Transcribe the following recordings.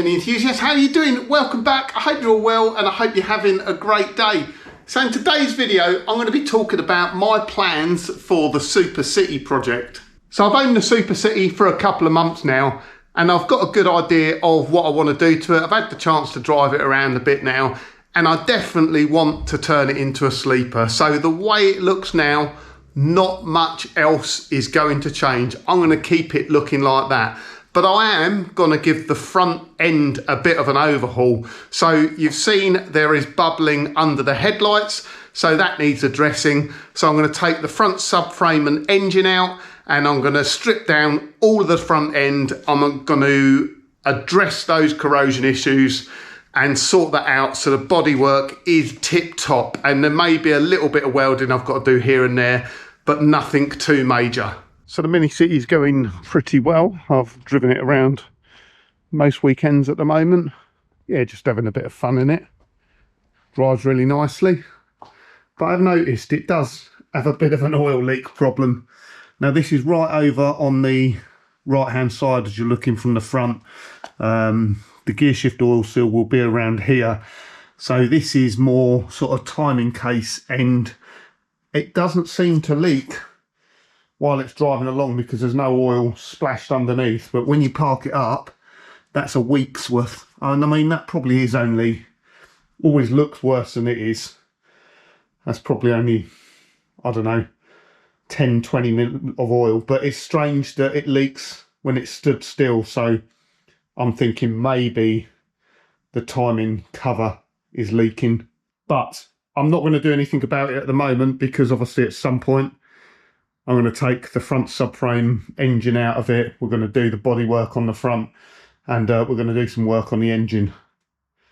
mini enthusiasts, how are you doing? Welcome back. I hope you're all well and I hope you're having a great day. So in today's video, I'm going to be talking about my plans for the Super City project. So I've owned the Super City for a couple of months now and I've got a good idea of what I want to do to it. I've had the chance to drive it around a bit now and I definitely want to turn it into a sleeper. So the way it looks now, not much else is going to change. I'm going to keep it looking like that. But I am going to give the front end a bit of an overhaul. So you've seen there is bubbling under the headlights, so that needs addressing. So I'm going to take the front subframe and engine out and I'm going to strip down all of the front end. I'm going to address those corrosion issues and sort that out so the bodywork is tip top, and there may be a little bit of welding I've got to do here and there, but nothing too major. So the Mini City is going pretty well. I've driven it around most weekends at the moment. Yeah, just having a bit of fun in it. Drives really nicely. But I've noticed it does have a bit of an oil leak problem. Now this is right over on the right hand side as you're looking from the front. The gear shift oil seal will be around here. So this is more sort of timing case, and it doesn't seem to leak while it's driving along because there's no oil splashed underneath, but when you park it up, that's a week's worth. And I mean, that probably is always looks worse than it is. That's probably only, I don't know, 10-20 minutes of oil, but it's strange that it leaks when it's stood still. So I'm thinking maybe the timing cover is leaking, but I'm not going to do anything about it at the moment because obviously at some point I'm going to take the front subframe engine out of it. We're going to do the body work on the front and we're going to do some work on the engine.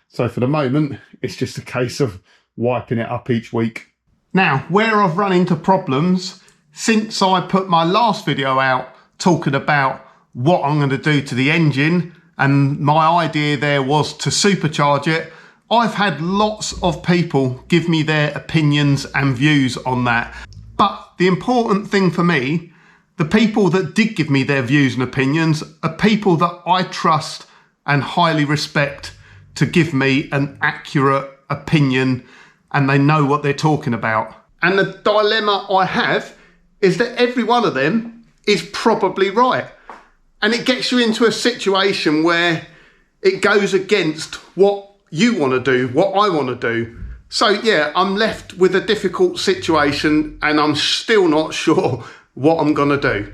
So for the moment, it's just a case of wiping it up each week. Now, where I've run into problems since I put my last video out talking about what I'm going to do to the engine, and my idea there was to supercharge it, I've had lots of people give me their opinions and views on that. But the important thing for me, the people that did give me their views and opinions are people that I trust and highly respect to give me an accurate opinion, and they know what they're talking about. And the dilemma I have is that every one of them is probably right. And it gets you into a situation where it goes against what you want to do, what I want to do. So yeah, I'm left with a difficult situation and I'm still not sure what I'm going to do.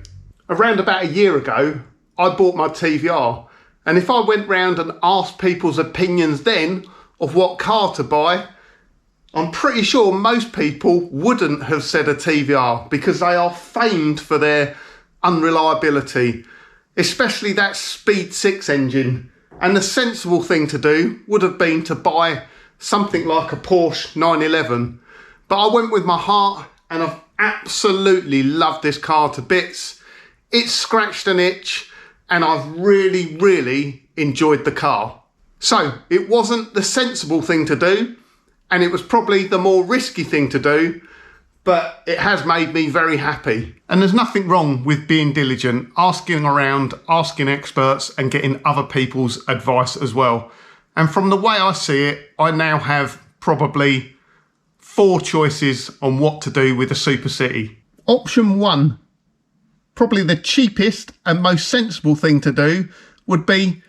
Around about a year ago, I bought my TVR. And if I went round and asked people's opinions then of what car to buy, I'm pretty sure most people wouldn't have said a TVR because they are famed for their unreliability, especially that Speed 6 engine. And the sensible thing to do would have been to buy something like a Porsche 911, but I went with my heart and I've absolutely loved this car to bits. It's scratched an itch and I've really enjoyed the car. So it wasn't the sensible thing to do and it was probably the more risky thing to do, but it has made me very happy. And there's nothing wrong with being diligent, asking around, asking experts and getting other people's advice as well. And from the way I see it, I now have probably 4 choices on what to do with a Super City. Option 1, probably the cheapest and most sensible thing to do, would be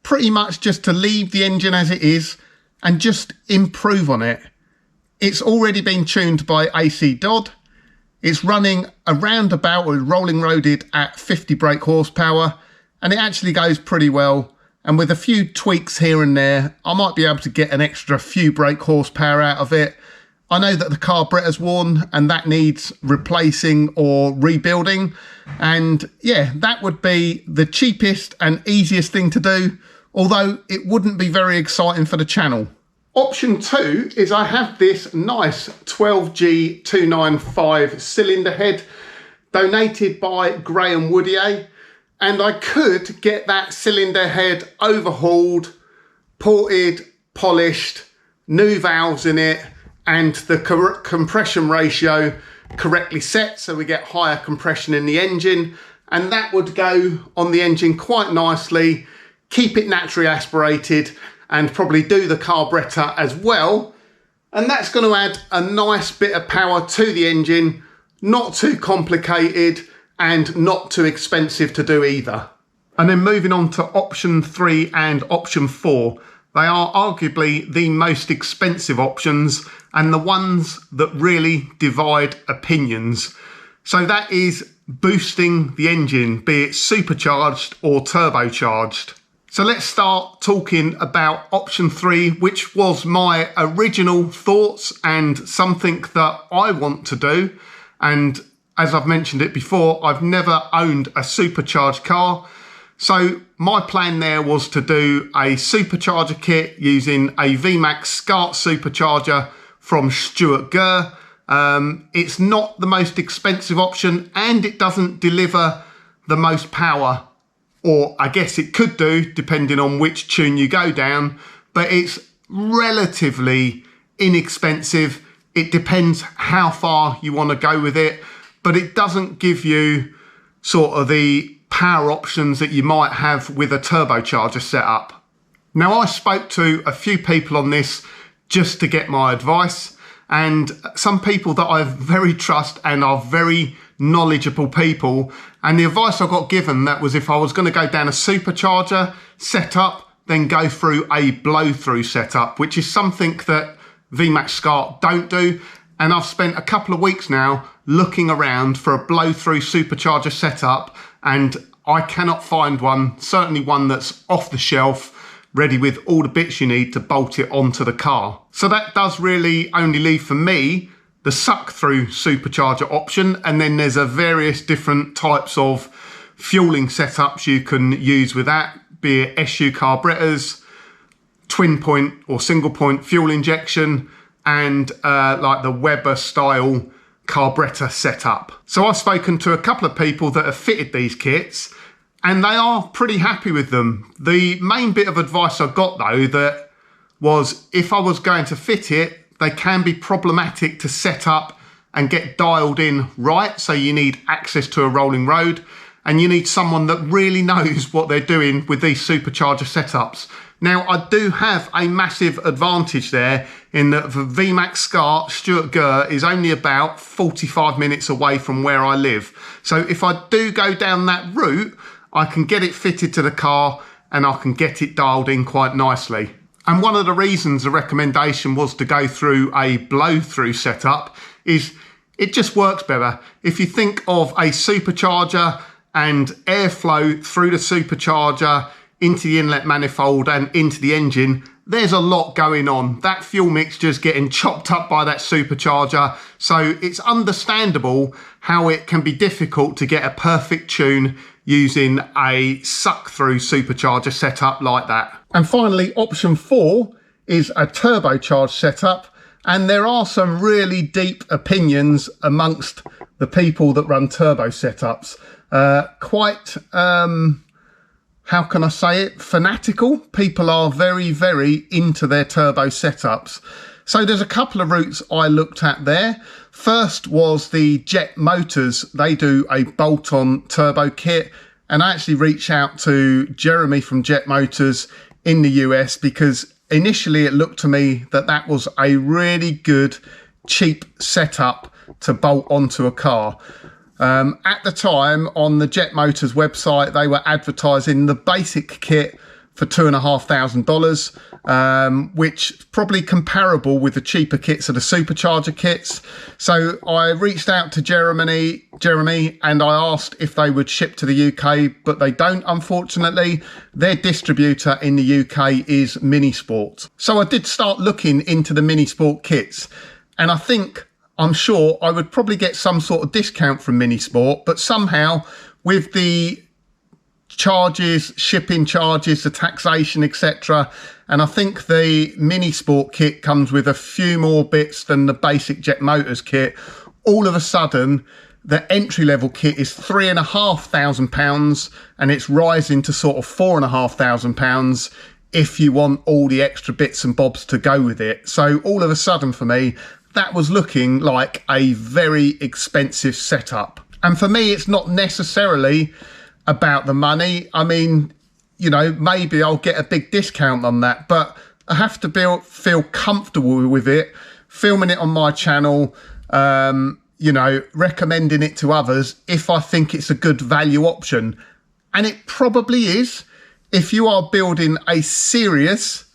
pretty much just to leave the engine as it is and just improve on it. It's already been tuned by AC Dodd. It's running around about or rolling loaded at 50 brake horsepower, and it actually goes pretty well. And with a few tweaks here and there, I might be able to get an extra few brake horsepower out of it. I know that the carburetor's worn and that needs replacing or rebuilding. And yeah, that would be the cheapest and easiest thing to do, although it wouldn't be very exciting for the channel. Option 2 is I have this nice 12G295 cylinder head donated by Graham Woodier. And I could get that cylinder head overhauled, ported, polished, new valves in it, and the compression ratio correctly set so we get higher compression in the engine. And that would go on the engine quite nicely. keep it naturally aspirated, and probably do the carburettor as well. And that's going to add a nice bit of power to the engine, not too complicated and not too expensive to do either. And then moving on to option 3 and option 4. They are arguably the most expensive options and the ones that really divide opinions. So that is boosting the engine, be it supercharged or turbocharged. So let's start talking about option 3, which was my original thoughts and something that I want to do. And as I've mentioned it before, I've never owned a supercharged car. So my plan there was to do a supercharger kit using a VMAXSCART supercharger from Stuart Gurr. It's not the most expensive option and it doesn't deliver the most power, or I guess it could do depending on which tune you go down, but it's relatively inexpensive. It depends how far you want to go with it, but it doesn't give you sort of the power options that you might have with a turbocharger setup. Now, I spoke to a few people on this just to get my advice, and some people that I very trust and are very knowledgeable people, and the advice I got given that was if I was going to go down a supercharger setup, then go through a blow-through setup, which is something that VMAXSCART don't do. And I've spent a couple of weeks now looking around for a blow-through supercharger setup, and I cannot find one, certainly one that's off the shelf, ready with all the bits you need to bolt it onto the car. So that does really only leave for me the suck-through supercharger option, and then there's a various different types of fueling setups you can use with that, be it SU carburetors, twin point or single point fuel injection, and like the Weber style carburettor setup. So I've spoken to a couple of people that have fitted these kits and they are pretty happy with them. The main bit of advice I got though, that was if I was going to fit it, they can be problematic to set up and get dialed in right. So you need access to a rolling road and you need someone that really knows what they're doing with these supercharger setups. Now, I do have a massive advantage there in that the VMAXSCART Stuart Gurr is only about 45 minutes away from where I live. So if I do go down that route, I can get it fitted to the car and I can get it dialed in quite nicely. And one of the reasons the recommendation was to go through a blow-through setup is it just works better. If you think of a supercharger and airflow through the supercharger into the inlet manifold and into the engine, there's a lot going on. That fuel mixture's getting chopped up by that supercharger. So it's understandable how it can be difficult to get a perfect tune using a suck-through supercharger setup like that. And finally, option 4 is a turbocharged setup. And there are some really deep opinions amongst the people that run turbo setups. Quite, how can I say it, fanatical. People are very, very into their turbo setups. So there's a couple of routes I looked at there. First was the Jet Motors. They do a bolt-on turbo kit. And I actually reached out to Jeremy from Jet Motors in the US because initially it looked to me that that was a really good, cheap setup to bolt onto a car. At the time on the Jet Motors website, they were advertising the basic kit for $2,500, which is probably comparable with the cheaper kits of the supercharger kits. So I reached out to Jeremy, and I asked if they would ship to the UK, but they don't, unfortunately. Their distributor in the UK is Minisport. So I did start looking into the Minisport kits, and I'm sure I would probably get some sort of discount from Minisport, but somehow with the charges, shipping charges, the taxation, etc. And I think the Minisport kit comes with a few more bits than the basic Jet Motors kit. All of a sudden, the entry-level kit is £3,500 and it's rising to sort of £4,500 if you want all the extra bits and bobs to go with it. So all of a sudden for me, that was looking like a very expensive setup. And for me, it's not necessarily about the money. I mean, you know, maybe I'll get a big discount on that, but I have to feel comfortable with it, filming it on my channel, you know, recommending it to others if I think it's a good value option. And it probably is. If you are building a serious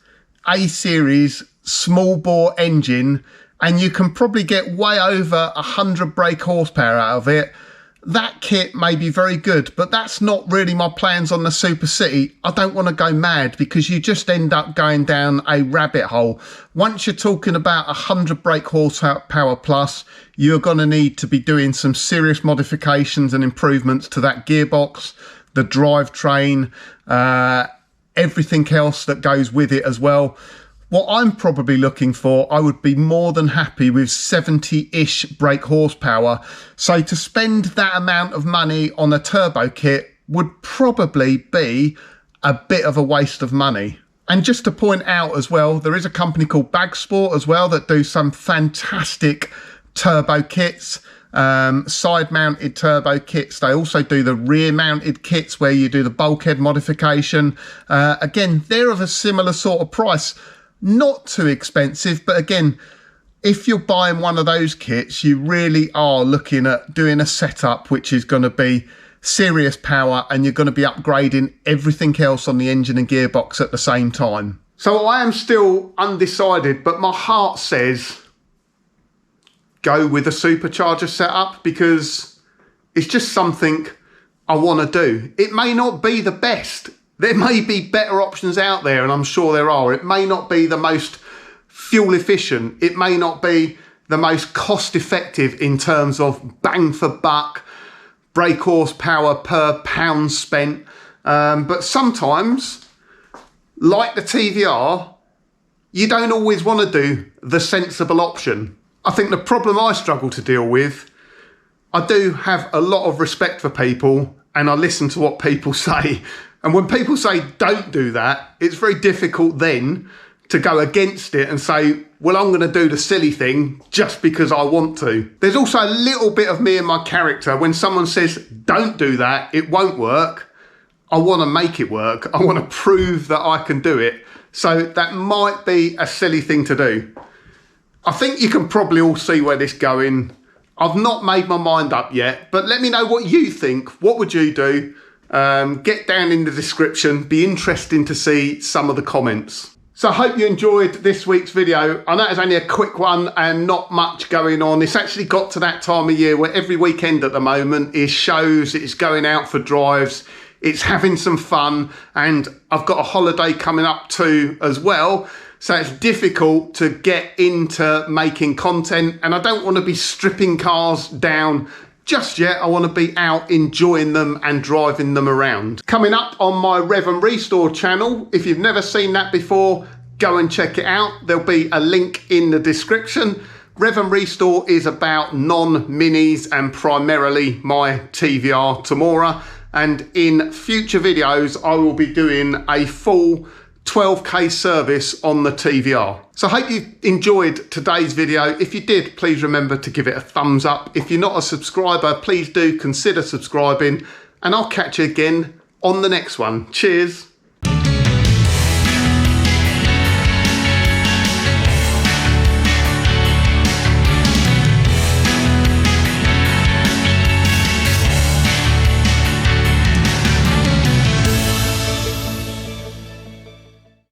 A-series small bore engine and you can probably get way over 100 brake horsepower out of it, that kit may be very good, but that's not really my plans on the Super City. I don't want to go mad because you just end up going down a rabbit hole. Once you're talking about 100 brake horsepower plus, you're going to need to be doing some serious modifications and improvements to that gearbox, the drivetrain, everything else that goes with it as well. What I'm probably looking for, I would be more than happy with 70-ish brake horsepower. So to spend that amount of money on a turbo kit would probably be a bit of a waste of money. And just to point out as well, there is a company called Bagsport as well that do some fantastic turbo kits, side-mounted turbo kits. They also do the rear-mounted kits where you do the bulkhead modification. Again, they're of a similar sort of price. Not too expensive, but again, if you're buying one of those kits, you really are looking at doing a setup which is going to be serious power, and you're going to be upgrading everything else on the engine and gearbox at the same time. So I am still undecided, but my heart says go with a supercharger setup because it's just something I want to do. It may not be the best. There may be better options out there, and I'm sure there are. It may not be the most fuel efficient. It may not be the most cost effective in terms of bang for buck, brake horsepower per pound spent. But sometimes, like the TVR, you don't always want to do the sensible option. I think the problem I struggle to deal with, I do have a lot of respect for people and I listen to what people say. And when people say don't do that, it's very difficult then to go against it and say, well, I'm going to do the silly thing just because I want to. There's also a little bit of me in my character. When someone says don't do that, it won't work, I want to make it work. I want to prove that I can do it. So that might be a silly thing to do. I think you can probably all see where this is going. I've not made my mind up yet, but let me know what you think. What would you do? Get down in the description. Be interesting to see some of the comments. So I hope you enjoyed this week's video. I know it's only a quick one and not much going on. It's actually got to that time of year where every weekend at the moment is shows, it's going out for drives, it's having some fun, and I've got a holiday coming up too as well. So it's difficult to get into making content, and I don't want to be stripping cars down just yet. I want to be out enjoying them and driving them around. Coming up on my Rev and Restore channel, if you've never seen that before, go and check it out. There'll be a link in the description. Rev and Restore is about non-minis and primarily my TVR Tamora. And in future videos, I will be doing a full 12K service on the TVR. So I hope you enjoyed today's video. If you did, please remember to give it a thumbs up. If you're not a subscriber, please do consider subscribing, and I'll catch you again on the next one. Cheers.